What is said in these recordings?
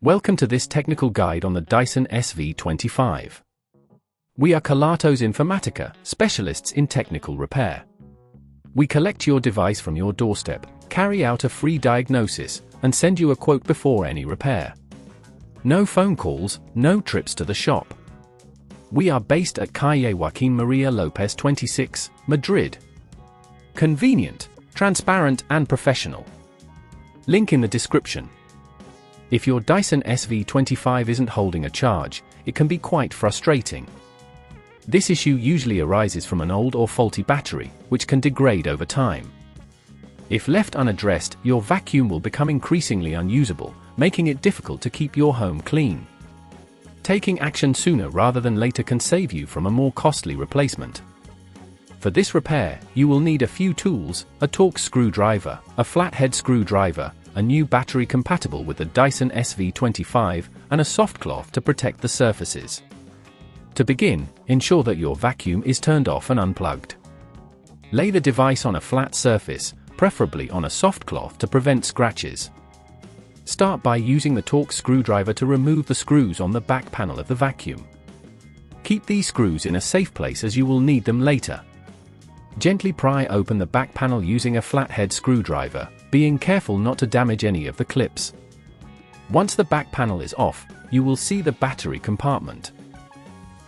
Welcome to this technical guide on the Dyson SV25. We are Kelatos Informatica, specialists in technical repair. We collect your device from your doorstep, carry out a free diagnosis, and send you a quote before any repair. No phone calls, no trips to the shop. We are based at Calle Joaquín María López 26, Madrid. Convenient, transparent and professional. Link in the description. If your Dyson SV25 isn't holding a charge, it can be quite frustrating. This issue usually arises from an old or faulty battery, which can degrade over time. If left unaddressed, your vacuum will become increasingly unusable, making it difficult to keep your home clean. Taking action sooner rather than later can save you from a more costly replacement. For this repair, you will need a few tools: a Torx screwdriver, a flathead screwdriver, a new battery compatible with the Dyson SV25, and a soft cloth to protect the surfaces. To begin, ensure that your vacuum is turned off and unplugged. Lay the device on a flat surface, preferably on a soft cloth to prevent scratches. Start by using the Torx screwdriver to remove the screws on the back panel of the vacuum. Keep these screws in a safe place as you will need them later. Gently pry open the back panel using a flathead screwdriver, being careful not to damage any of the clips. Once the back panel is off, you will see the battery compartment.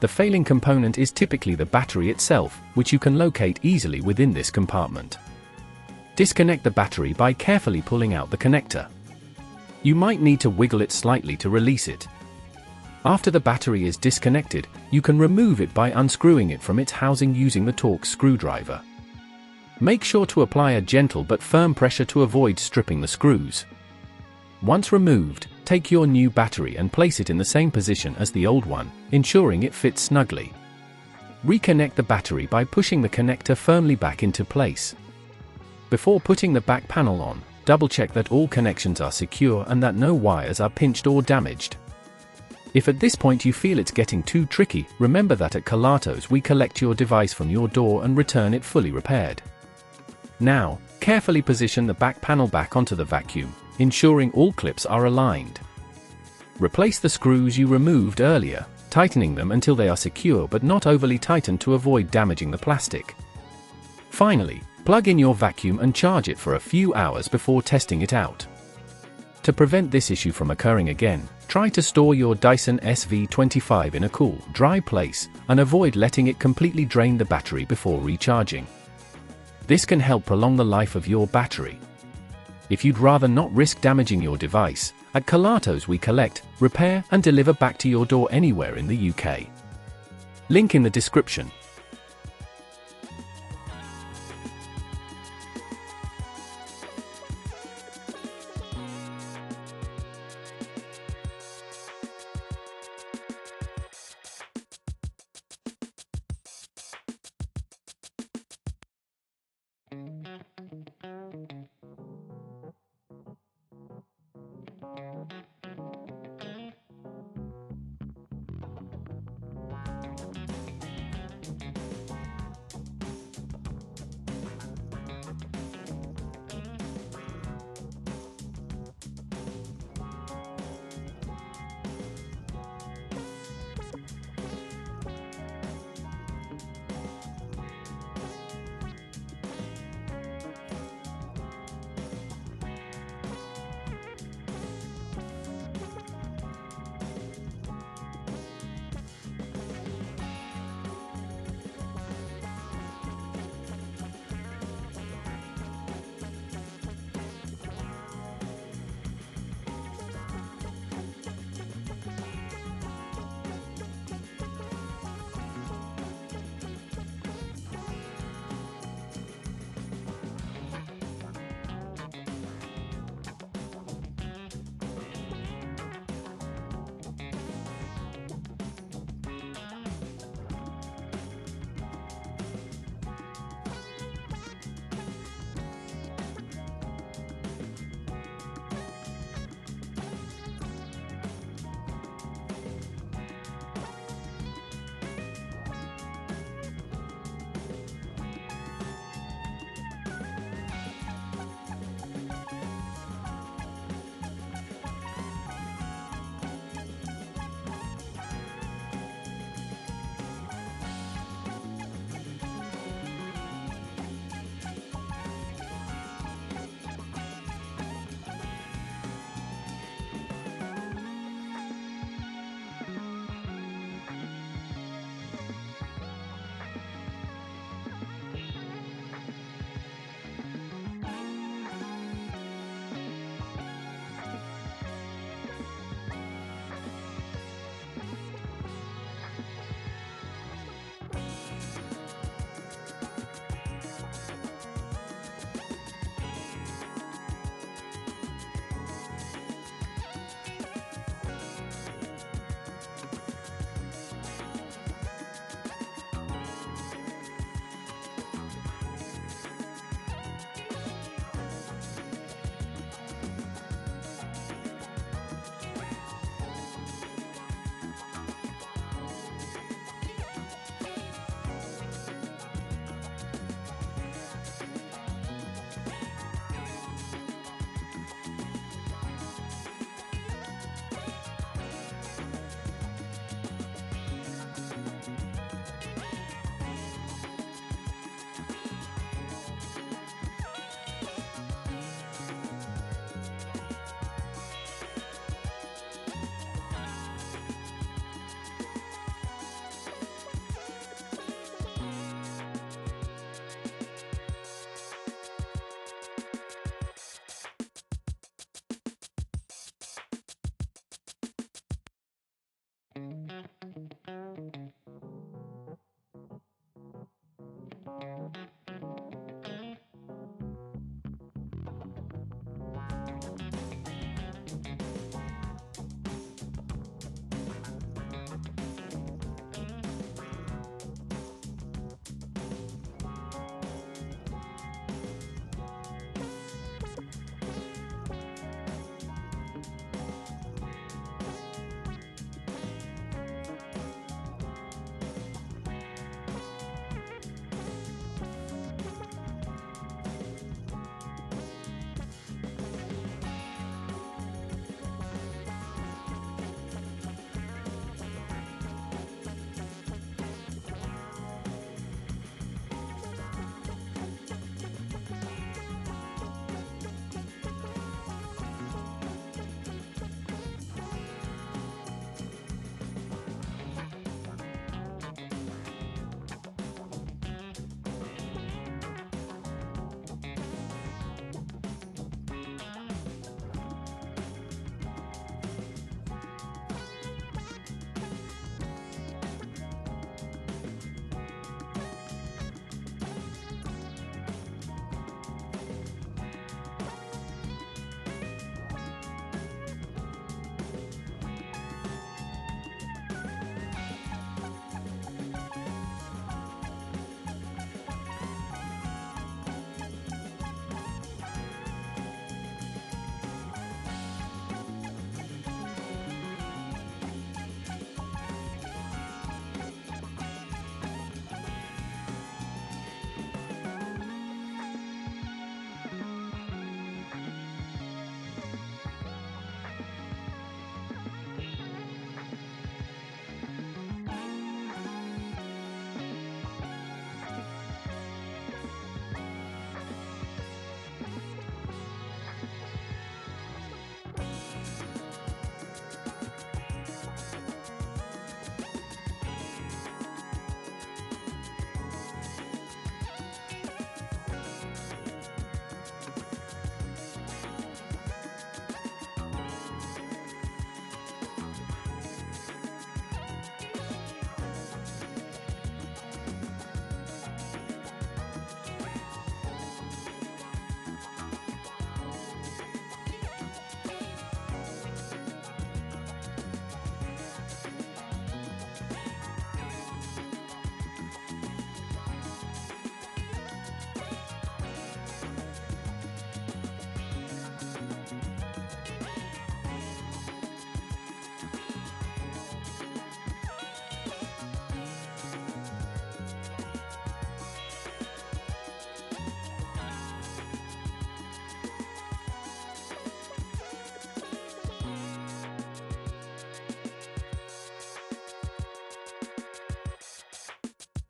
The failing component is typically the battery itself, which you can locate easily within this compartment. Disconnect the battery by carefully pulling out the connector. You might need to wiggle it slightly to release it. After the battery is disconnected, you can remove it by unscrewing it from its housing using the Torx screwdriver. Make sure to apply a gentle but firm pressure to avoid stripping the screws. Once removed, take your new battery and place it in the same position as the old one, ensuring it fits snugly. Reconnect the battery by pushing the connector firmly back into place. Before putting the back panel on, double-check that all connections are secure and that no wires are pinched or damaged. If at this point you feel it's getting too tricky, remember that at Kelatos we collect your device from your door and return it fully repaired. Now, carefully position the back panel back onto the vacuum, ensuring all clips are aligned. Replace the screws you removed earlier, tightening them until they are secure but not overly tightened to avoid damaging the plastic. Finally, plug in your vacuum and charge it for a few hours before testing it out. To prevent this issue from occurring again, try to store your Dyson SV25 in a cool, dry place, and avoid letting it completely drain the battery before recharging. This can help prolong the life of your battery. If you'd rather not risk damaging your device, at Kelatos we collect, repair and deliver back to your door anywhere in the UK. Link in the description.